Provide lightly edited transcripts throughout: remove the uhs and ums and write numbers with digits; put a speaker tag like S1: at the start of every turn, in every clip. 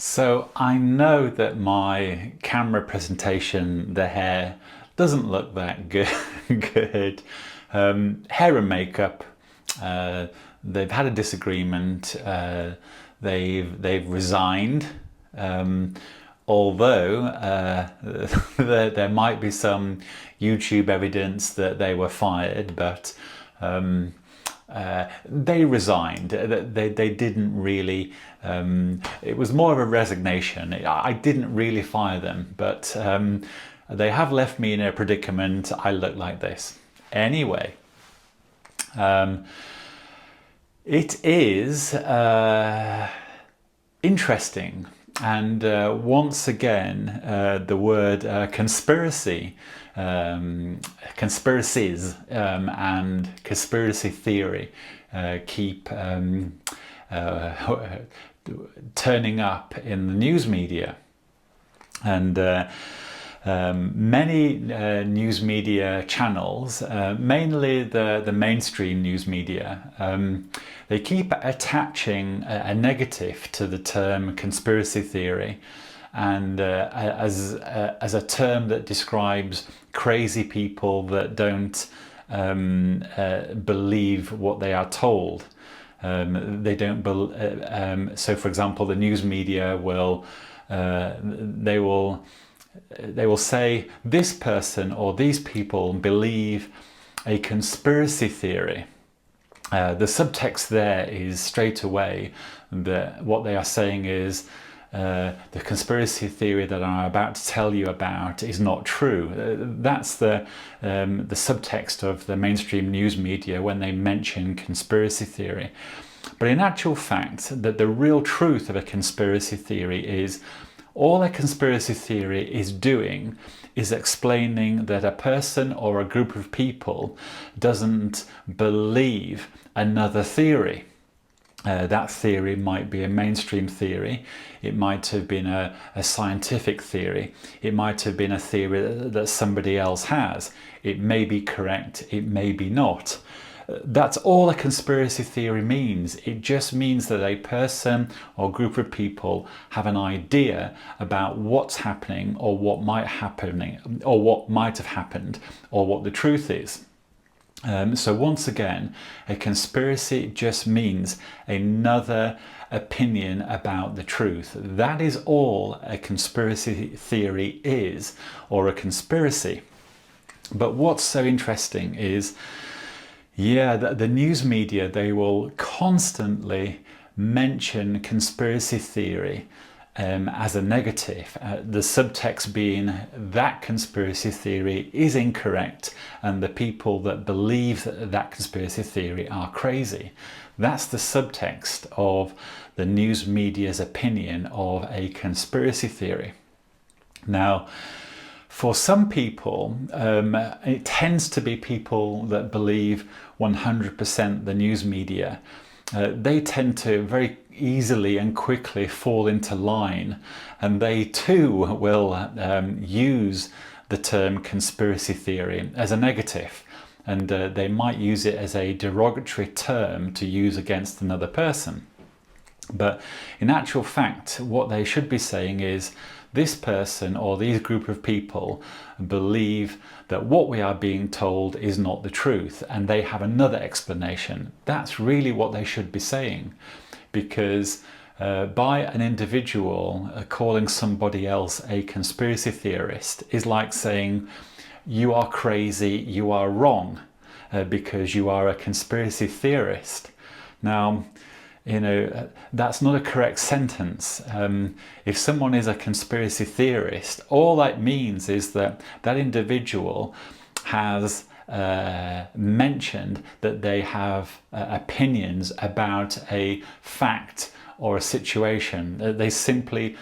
S1: So I know that my camera presentation, the hair, doesn't look that good. good. Hair and makeup, uh, they've had a disagreement. They've resigned. Um, Although there might be some YouTube evidence that they were fired, but um, they resigned. They didn't really. It was more of a resignation. I didn't really fire them, but they have left me in a predicament. I look like this. Anyway, it is interesting. And once again, the word conspiracy, conspiracies, and conspiracy theory keep turning up in the news media. And many news media channels, mainly the mainstream news media, they keep attaching a negative to the term conspiracy theory, and as a term that describes crazy people that don't believe what they are told. They don't. So, for example, the news media will they will say this person or these people believe a conspiracy theory. The subtext there is straight away that what they are saying is the conspiracy theory that I'm about to tell you about is not true. That's the subtext of the mainstream news media when they mention conspiracy theory. But in actual fact, that the real truth of a conspiracy theory is all a conspiracy theory is doing is explaining that a person or a group of people doesn't believe another theory. That theory might be a mainstream theory, it might have been a scientific theory, it might have been a theory that somebody else has. It may be correct, it may be not. That's all a conspiracy theory means. It just means that a person or group of people have an idea about what's happening or what might happen or what might have happened or what the truth is. So once again, a conspiracy just means another opinion about the truth. That is all a conspiracy theory is, or a conspiracy. But what's so interesting is, yeah, the news media, they will constantly mention conspiracy theory as a negative, the subtext being that conspiracy theory is incorrect and the people that believe that conspiracy theory are crazy. That's the subtext of the news media's opinion of a conspiracy theory. Now, for some people, it tends to be people that believe 100% the news media. They tend to very easily and quickly fall into line, and they too will use the term conspiracy theory as a negative, and they might use it as a derogatory term to use against another person. But in actual fact, what they should be saying is, this person or these group of people believe that what we are being told is not the truth, and they have another explanation. That's really what they should be saying, because by an individual calling somebody else a conspiracy theorist is like saying you are crazy, you are wrong, because you are a conspiracy theorist. Now, that's not a correct sentence. If someone is a conspiracy theorist, all that means is that that individual has mentioned that they have opinions about a fact or a situation that they simply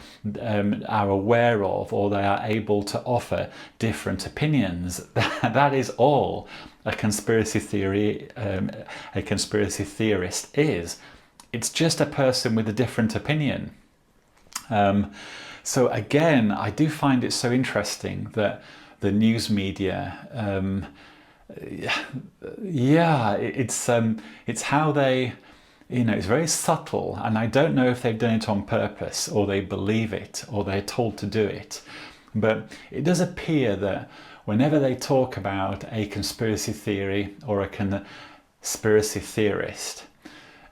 S1: are aware of, or they are able to offer different opinions. That is all a conspiracy theory, a conspiracy theorist is. It's just a person with a different opinion. So again, I do find it so interesting that the news media, it's how they it's very subtle, and I don't know if they've done it on purpose or they believe it or they're told to do it. But it does appear that whenever they talk about a conspiracy theory or a conspiracy theorist,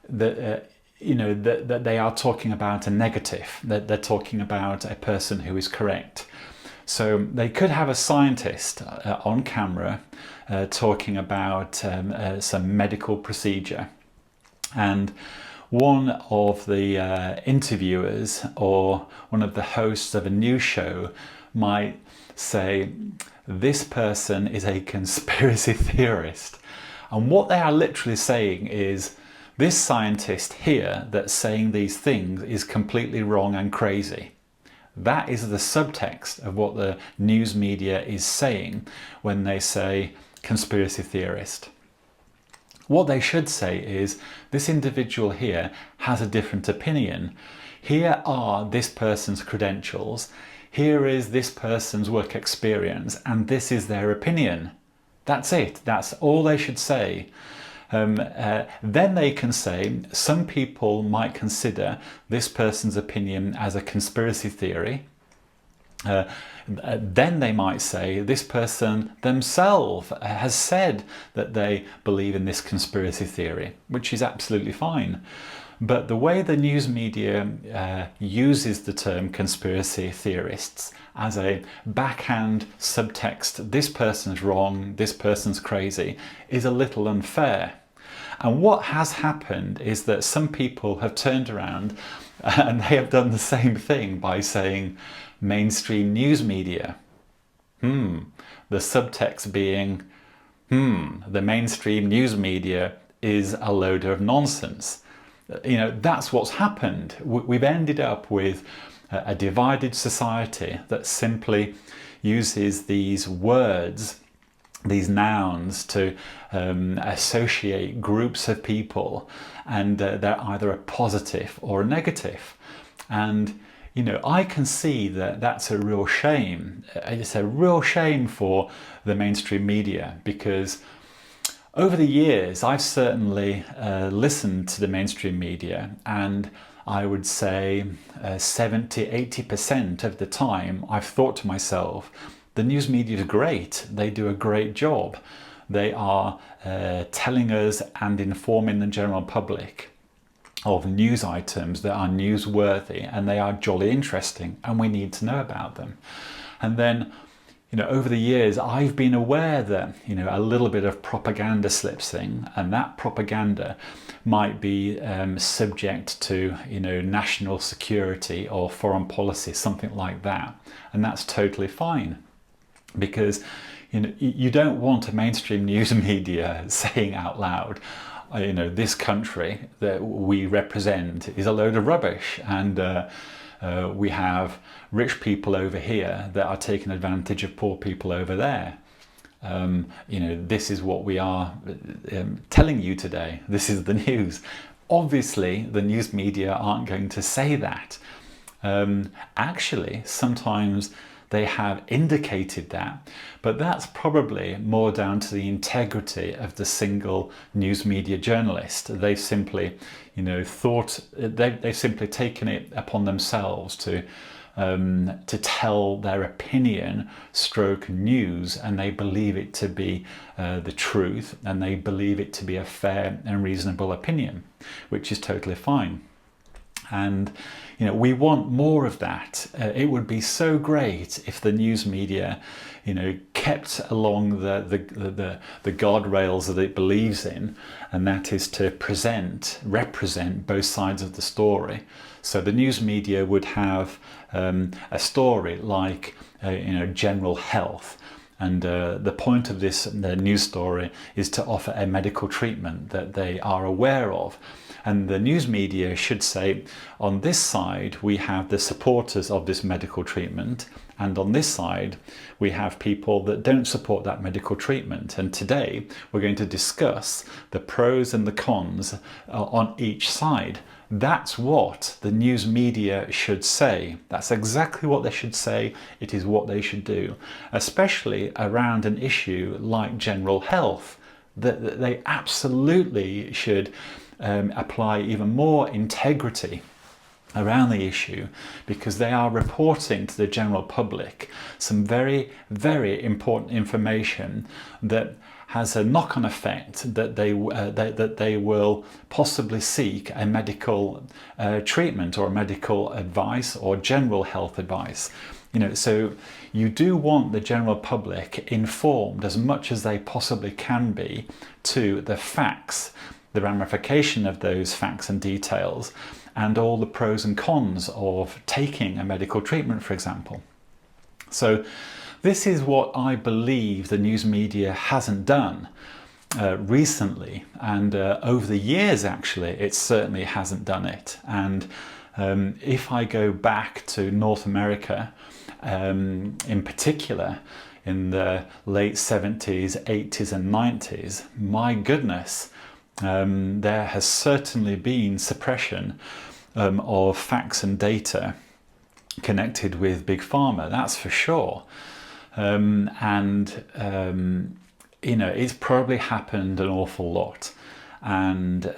S1: that that they are talking about a negative, that they're talking about a person who is correct. So they could have a scientist on camera talking about some medical procedure, and one of the interviewers or one of the hosts of a news show might say, this person is a conspiracy theorist. And what they are literally saying is, this scientist here that's saying these things is completely wrong and crazy. That is the subtext of what the news media is saying when they say conspiracy theorist. What they should say is, this individual here has a different opinion. Here are this person's credentials. Here is this person's work experience, and this is their opinion. That's it. That's all they should say. Then they can say, some people might consider this person's opinion as a conspiracy theory. Then they might say, this person themselves has said that they believe in this conspiracy theory, which is absolutely fine. But the way the news media uses the term conspiracy theorists as a backhand subtext, this person's wrong, this person's crazy, is a little unfair. And what has happened is that some people have turned around and they have done the same thing by saying mainstream news media. The subtext being, the mainstream news media is a load of nonsense. That's what's happened. We've ended up with a divided society that simply uses these words, these nouns, to associate groups of people, and they're either a positive or a negative. And I can see that that's a real shame. It's a real shame for the mainstream media, because over the years I've certainly listened to the mainstream media, and I would say 70–80% of the time I've thought to myself, the news media is great, they do a great job. They are telling us and informing the general public of news items that are newsworthy, and they are jolly interesting, and we need to know about them. And then over the years I've been aware that a little bit of propaganda slips in, and that propaganda might be subject to national security or foreign policy, something like that, and that's totally fine, because you don't want a mainstream news media saying out loud, this country that we represent is a load of rubbish, and we have rich people over here that are taking advantage of poor people over there. This is what we are telling you today. This is the news. Obviously, the news media aren't going to say that. Actually, sometimes they have indicated that, but that's probably more down to the integrity of the single news media journalist. They've simply, they've simply taken it upon themselves to tell their opinion stroke news, and they believe it to be the truth, and they believe it to be a fair and reasonable opinion, which is totally fine. And we want more of that. It would be so great if the news media kept along the guardrails that it believes in, and that is to represent both sides of the story. So the news media would have a story like general health, and the point of this news story is to offer a medical treatment that they are aware of. And the news media should say, on this side we have the supporters of this medical treatment, and on this side we have people that don't support that medical treatment. And today we're going to discuss the pros and the cons on each side. That's what the news media should say. That's exactly what they should say. It is what they should do, especially around an issue like general health. That they absolutely should apply even more integrity around the issue, because they are reporting to the general public some very, very important information that has a knock-on effect that they will possibly seek a medical treatment or medical advice or general health advice. So you do want the general public informed as much as they possibly can be to the facts, the ramification of those facts and details, and all the pros and cons of taking a medical treatment, for example. So this is what I believe the news media hasn't done recently, and over the years actually it certainly hasn't done it. And if I go back to North America, in particular in the late 70s, 80s and 90s, my goodness, there has certainly been suppression of facts and data connected with Big Pharma, that's for sure. It's probably happened an awful lot. And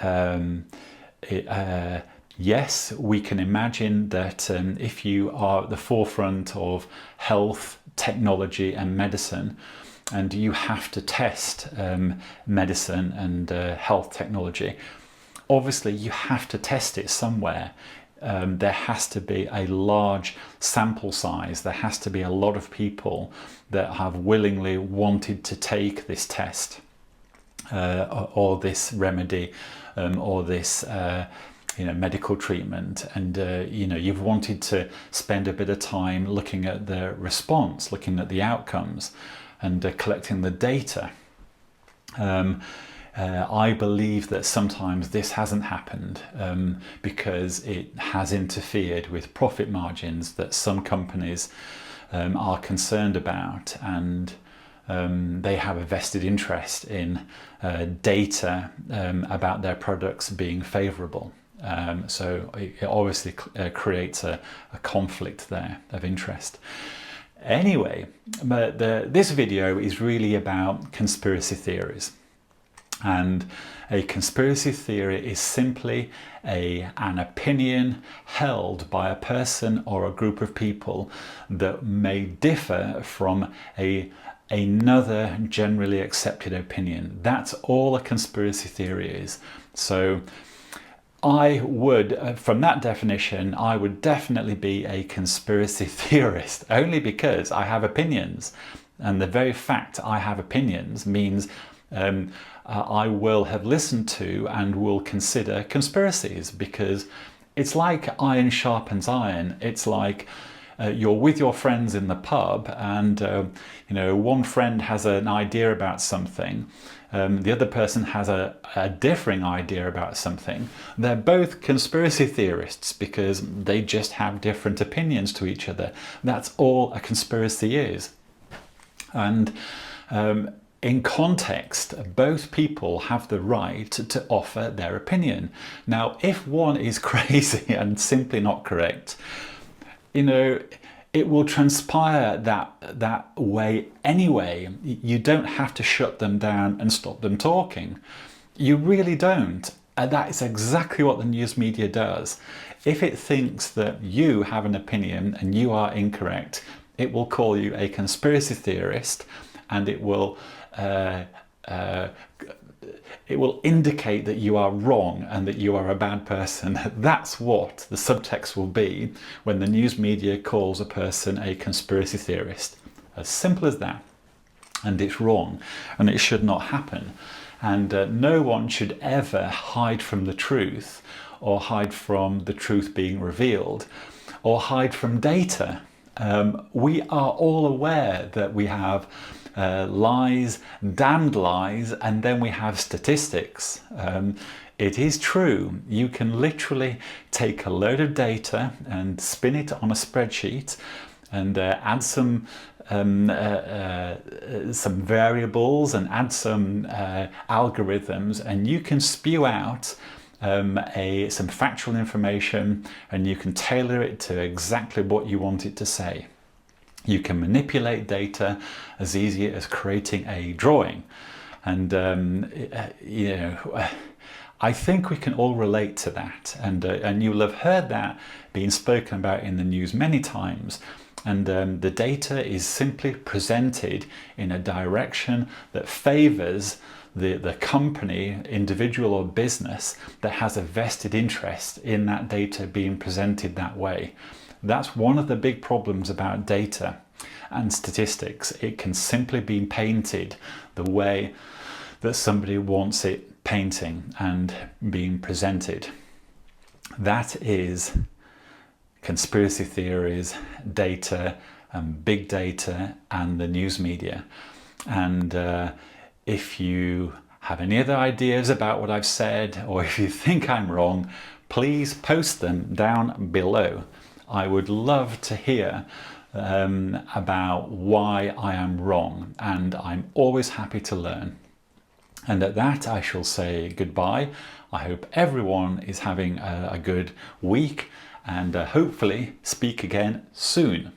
S1: yes, we can imagine that if you are at the forefront of health, technology and medicine, and you have to test medicine and health technology, obviously you have to test it somewhere. There has to be a large sample size. There has to be a lot of people that have willingly wanted to take this test or this remedy or this medical treatment, and you've wanted to spend a bit of time looking at the response, looking at the outcomes, and collecting the data. I believe that sometimes this hasn't happened because it has interfered with profit margins that some companies are concerned about, and they have a vested interest in data about their products being favourable. So it obviously creates a conflict there of interest. Anyway, but this video is really about conspiracy theories. And a conspiracy theory is simply an opinion held by a person or a group of people that may differ from another generally accepted opinion. That's all a conspiracy theory is. So I would, from that definition, I would definitely be a conspiracy theorist, only because I have opinions. And the very fact I have opinions means I will have listened to and will consider conspiracies, because it's like iron sharpens iron. It's like you're with your friends in the pub, and one friend has an idea about something, the other person has a differing idea about something. They're both conspiracy theorists because they just have different opinions to each other. That's all a conspiracy is. And in context, both people have the right to offer their opinion. Now, if one is crazy and simply not correct, it will transpire that way anyway. You don't have to shut them down and stop them talking. You really don't. And that is exactly what the news media does. If it thinks that you have an opinion and you are incorrect, it will call you a conspiracy theorist, and it will indicate that you are wrong and that you are a bad person. That's what the subtext will be when the news media calls a person a conspiracy theorist. As simple as that. And it's wrong, and it should not happen. And no one should ever hide from the truth, or hide from the truth being revealed, or hide from data. We are all aware that we have lies, damned lies, and then we have statistics. It is true, you can literally take a load of data and spin it on a spreadsheet and add some variables and add some algorithms, and you can spew out some factual information, and you can tailor it to exactly what you want it to say. You can manipulate data as easy as creating a drawing. And I think we can all relate to that, and you'll have heard that being spoken about in the news many times. And the data is simply presented in a direction that favours the company, individual or business that has a vested interest in that data being presented that way. That's one of the big problems about data and statistics. It can simply be painted the way that somebody wants it painting and being presented. That is conspiracy theories, data, big data, and the news media. And if you have any other ideas about what I've said, or if you think I'm wrong, please post them down below. I would love to hear about why I am wrong, and I'm always happy to learn. And at that, I shall say goodbye. I hope everyone is having a good week, and hopefully speak again soon.